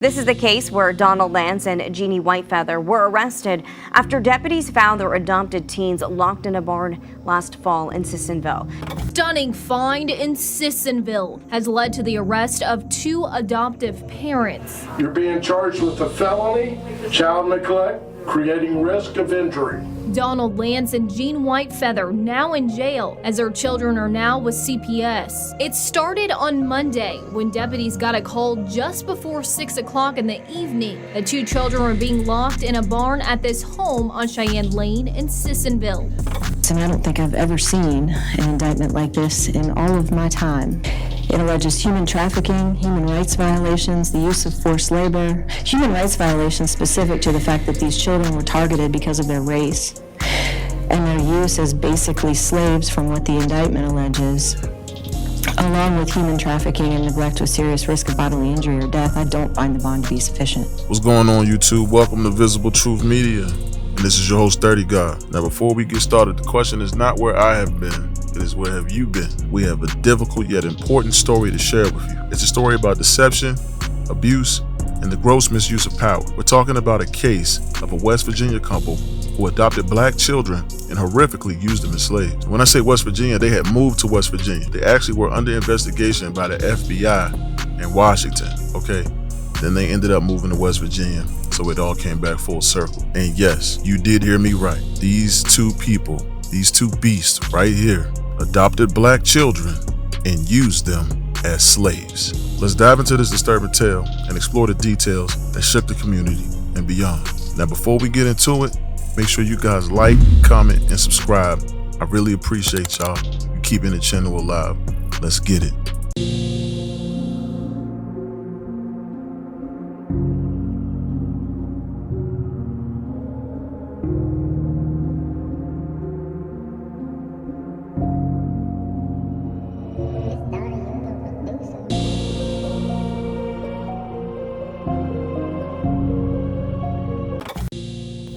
This is the case where Donald Lantz and Jeanne Whitefeather were arrested after deputies found their adopted teens locked in a barn last fall in Sissonville. Stunning find in Sissonville has led to the arrest of two adoptive parents. You're being charged with a felony, child neglect, creating risk of injury. Donald Lantz and Jeanne Whitefeather now in jail as their children are now with CPS. It started on Monday when deputies got a call just before 6 o'clock in the evening. The two children were being locked in a barn at this home on Cheyenne Lane in Sissonville. And I don't think I've ever seen an indictment like this in all of my time. It alleges human trafficking, human rights violations, the use of forced labor, human rights violations specific to the fact that these children were targeted because of their race, and their use as basically slaves from what the indictment alleges, along with human trafficking and neglect with serious risk of bodily injury or death. I don't find the bond to be sufficient. What's going on, YouTube? Welcome to Visible Truth Media. And this is your host, 30 God. Now, before we get started, the question is not where I have been. It is where have you been? We have a difficult yet important story to share with you. It's a story about deception, abuse, and the gross misuse of power. We're talking about a case of a West Virginia couple who adopted black children and horrifically used them as slaves. When I say West Virginia, they had moved to West Virginia. They actually were under investigation by the FBI in Washington, okay? Then they ended up moving to West Virginia, so it all came back full circle. And yes, you did hear me right. These two people, these two beasts right here, adopted black children and used them as slaves. Let's dive into this disturbing tale and explore the details that shook the community and beyond. Now, before we get into it, make sure you guys like, comment, and subscribe. I really appreciate y'all. You keeping the channel alive. Let's get it.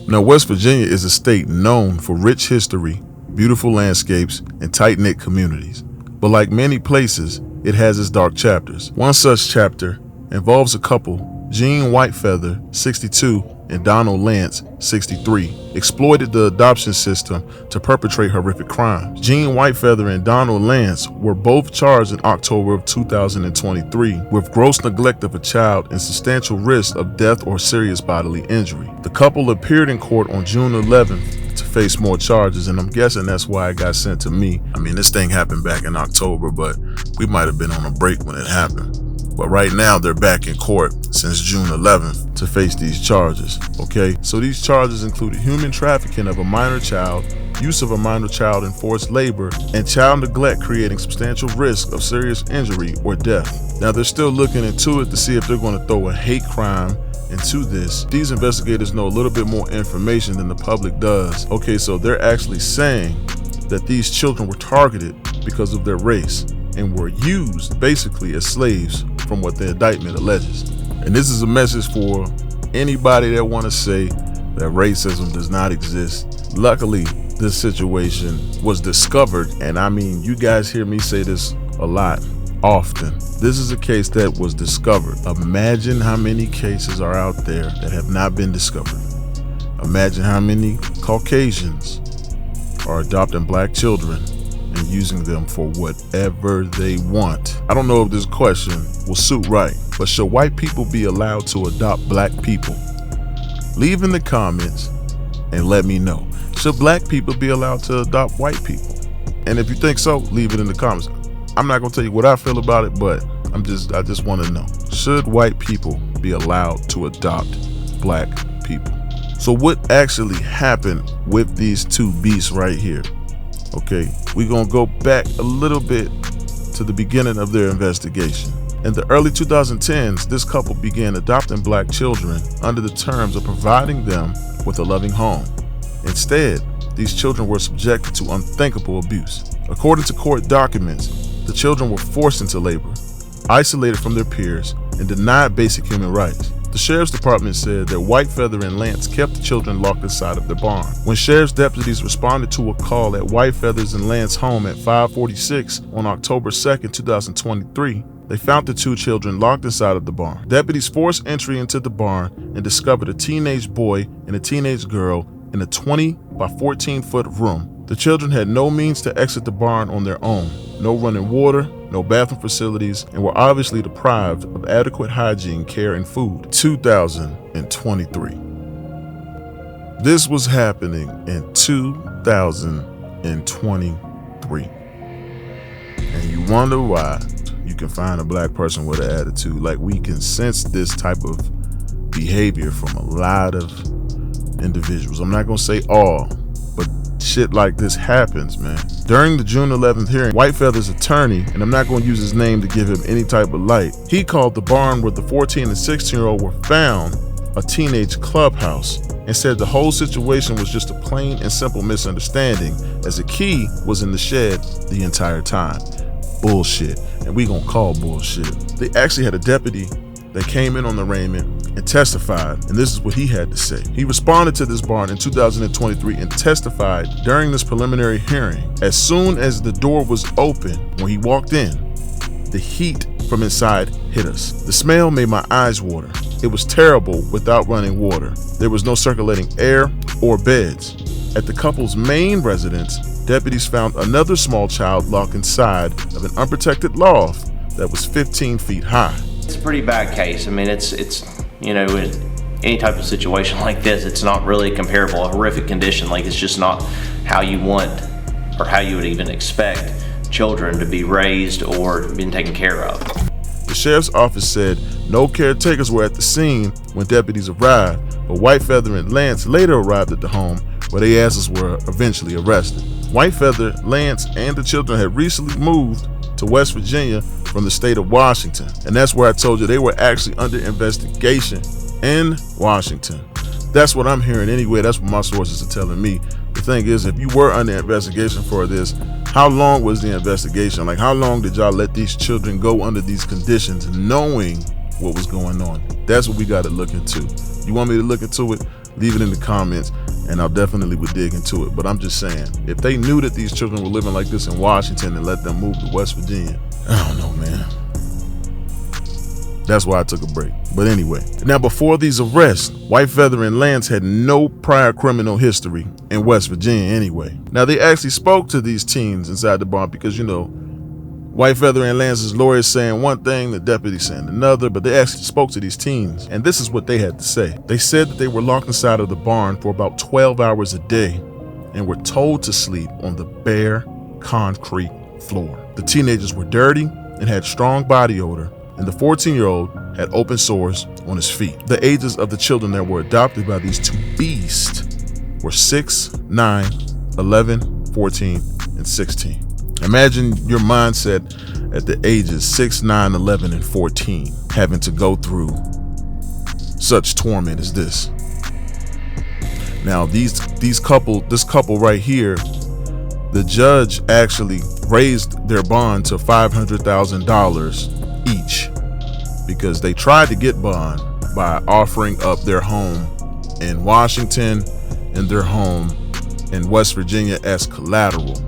Now, West Virginia is a state known for rich history, beautiful landscapes, and tight-knit communities. But like many places, it has its dark chapters. One such chapter involves a couple, Jeanne Whitefeather, 62, and Donald Lantz, 63, exploited the adoption system to perpetrate horrific crimes. Jeanne Whitefeather and Donald Lantz were both charged in October of 2023 with gross neglect of a child and substantial risk of death or serious bodily injury. The couple appeared in court on June 11th to face more charges, and I'm guessing that's why it got sent to me. I mean, this thing happened back in October, but we might have been on a break when it happened. But right now, they're back in court since June 11th to face these charges, okay? So these charges included human trafficking of a minor child, use of a minor child in forced labor, and child neglect creating substantial risk of serious injury or death. Now, they're still looking into it to see if they're going to throw a hate crime into this. These investigators know a little bit more information than the public does. Okay, so they're actually saying that these children were targeted because of their race and were used basically as slaves from what the indictment alleges. And this is a message for anybody that want to say that racism does not exist. Luckily, this situation was discovered, and I mean, you guys hear me say this a lot, often. This is a case that was discovered. Imagine how many cases are out there that have not been discovered. Imagine how many Caucasians are adopting black children and using them for whatever they want. I don't know if this question will suit right, but should white people be allowed to adopt black people? Leave in the comments and let me know. Should black people be allowed to adopt white people? And if you think so, leave it in the comments. I'm not gonna tell you what I feel about it, but I just want to know. Should white people be allowed to adopt black people? So what actually happened with these two beasts right here? Okay, we're gonna go back a little bit to the beginning of their investigation. In the early 2010s, this couple began adopting black children under the terms of providing them with a loving home. Instead, these children were subjected to unthinkable abuse. According to court documents, the children were forced into labor, isolated from their peers, and denied basic human rights. The sheriff's department said that Whitefeather and Lantz kept the children locked inside of their barn. When sheriff's deputies responded to a call at Whitefeather's and Lantz's home at 5:46 on October 2nd, 2023, they found the two children locked inside of the barn. Deputies forced entry into the barn and discovered a teenage boy and a teenage girl in a 20 by 14-foot room. The children had no means to exit the barn on their own, no running water, no bathroom facilities, and were obviously deprived of adequate hygiene, care, and food. 2023. This was happening in 2023. And you wonder why you can find a black person with an attitude. Like, we can sense this type of behavior from a lot of individuals. I'm not gonna say all, but shit like this happens, man. During the June 11th hearing, Whitefeather's attorney, and I'm not gonna use his name to give him any type of light, he called the barn where the 14 and 16-year-old were found a teenage clubhouse, and said the whole situation was just a plain and simple misunderstanding, as the key was in the shed the entire time. Bullshit. And we gonna call bullshit. They actually had a deputy that came in on the arraignment and testified, and this is what he had to say. He responded to this barn in 2023 and testified during this preliminary hearing. As soon as the door was open, when he walked in, the heat from inside hit us. The smell made my eyes water. It was terrible without running water. There was no circulating air or beds. At the couple's main residence, deputies found another small child locked inside of an unprotected loft that was 15 feet high. It's a pretty bad case. I mean, it's you know, in any type of situation like this, it's not really comparable. A horrific condition, like, it's just not how you want or how you would even expect children to be raised or been taken care of. The sheriff's office said no caretakers were at the scene when deputies arrived, but Whitefeather and Lantz later arrived at the home, where their asses were eventually arrested. Whitefeather, Lantz, and the children had recently moved to West Virginia from the state of Washington, and that's where I told you they were actually under investigation in Washington. That's what I'm hearing anyway. That's what my sources are telling me. The thing is, if you were under investigation for this, how long was the investigation? Like, how long did y'all let these children go under these conditions, knowing what was going on? That's what we got to look into. You want me to look into it? Leave it in the comments, and I'll definitely would dig into it. But I'm just saying, if they knew that these children were living like this in Washington and let them move to West Virginia, I don't know, man. That's why I took a break. But anyway, now before these arrests, Whitefeather and Lantz had no prior criminal history in West Virginia anyway. Now they actually spoke to these teens inside the barn because, you know, Whitefeather and Lantz's lawyers saying one thing, the deputy saying another, but they actually spoke to these teens, and this is what they had to say. They said that they were locked inside of the barn for about 12 hours a day and were told to sleep on the bare concrete floor. The teenagers were dirty and had strong body odor, and the 14-year-old had open sores on his feet. The ages of the children that were adopted by these two beasts were 6, 9, 11, 14, and 16. Imagine your mindset at the ages 6, 9, 11, and 14, having to go through such torment as this. Now, this couple right here, the judge actually raised their bond to $500,000 each because they tried to get bond by offering up their home in Washington and their home in West Virginia as collateral.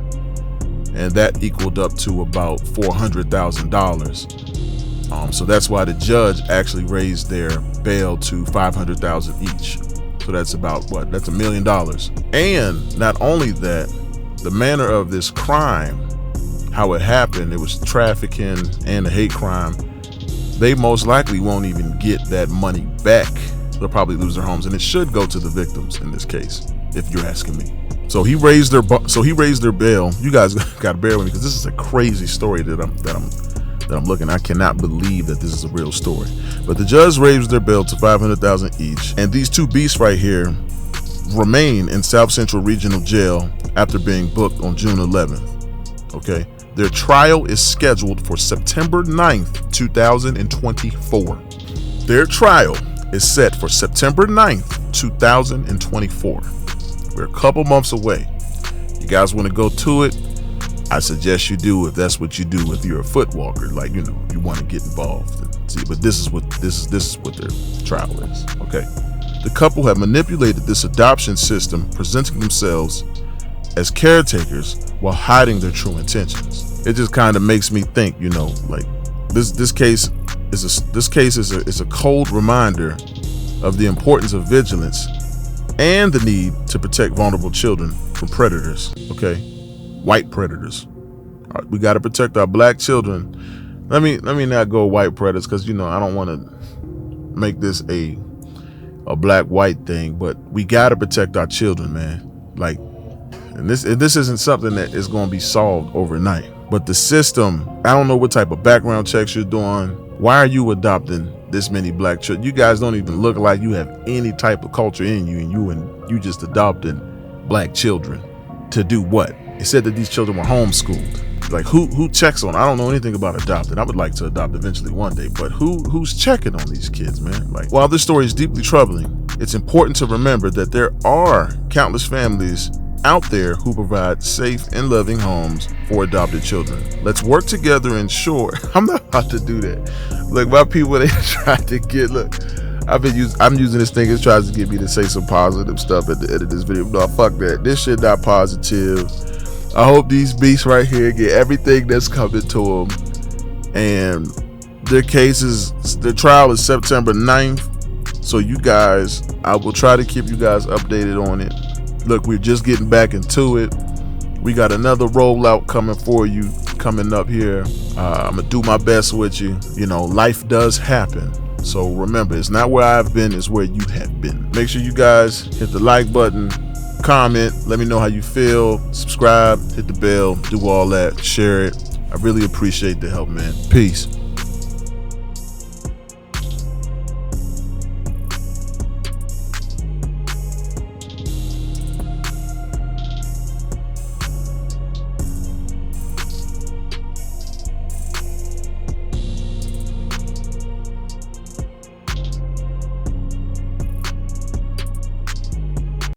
And that equaled up to about $400,000. So that's why the judge actually raised their bail to $500,000 each. So that's about what? That's $1 million. And not only that, the manner of this crime, how it happened, it was trafficking and a hate crime. They most likely won't even get that money back. They'll probably lose their homes, and it should go to the victims in this case, if you're asking me. So he raised their bail. You guys gotta bear with me because this is a crazy story that I'm looking. I cannot believe that this is a real story. But the judge raised their bail to $500,000 each, and these two beasts right here remain in South Central Regional Jail after being booked on June 11th. Okay, their trial is scheduled for September 9th, 2024. Their trial is set for September 9th, 2024. We're a couple months away. You guys want to go to it? I suggest you do if that's what you do if you're a foot walker, like, you know, you want to get involved and see. But this is what their trial is. Okay, the couple have manipulated this adoption system, presenting themselves as caretakers while hiding their true intentions. It just kind of makes me think, you know, like, This case is a cold reminder of the importance of vigilance and the need to protect vulnerable children from predators. Okay, white predators. All right, we got to protect our black children. Let me not go white predators, because I don't want to make this a black white thing, but we got to protect our children, man. Like, and this isn't something that is going to be solved overnight. But the system, I don't know what type of background checks you're doing. Why are you adopting this many black children? You guys don't even look like you have any type of culture in you, and you just adopting black children to do what? It said that these children were homeschooled. Like, who checks on? I don't know anything about adopting. I would like to adopt eventually one day, but who's checking on these kids, man? Like, while this story is deeply troubling, it's important to remember that there are countless families out there who provide safe and loving homes for adopted children. Let's work together and ensure. I'm not about to do that. Look, my people, they tried to get, I'm using this thing, it tries to get me to say some positive stuff at the end of this video. No, fuck that. This shit not positive. I hope these beasts right here get everything that's coming to them. And their trial is September 9th. So you guys, I will try to keep you guys updated on it. Look, we're just getting back into it. We got another rollout coming for you coming up here. I'm gonna do my best with you. Life does happen. So remember, it's not where I've been, it's where you have been. Make sure you guys hit the like button, comment, let me know how you feel, subscribe, hit the bell, do all that, share it. I really appreciate the help, man. Peace.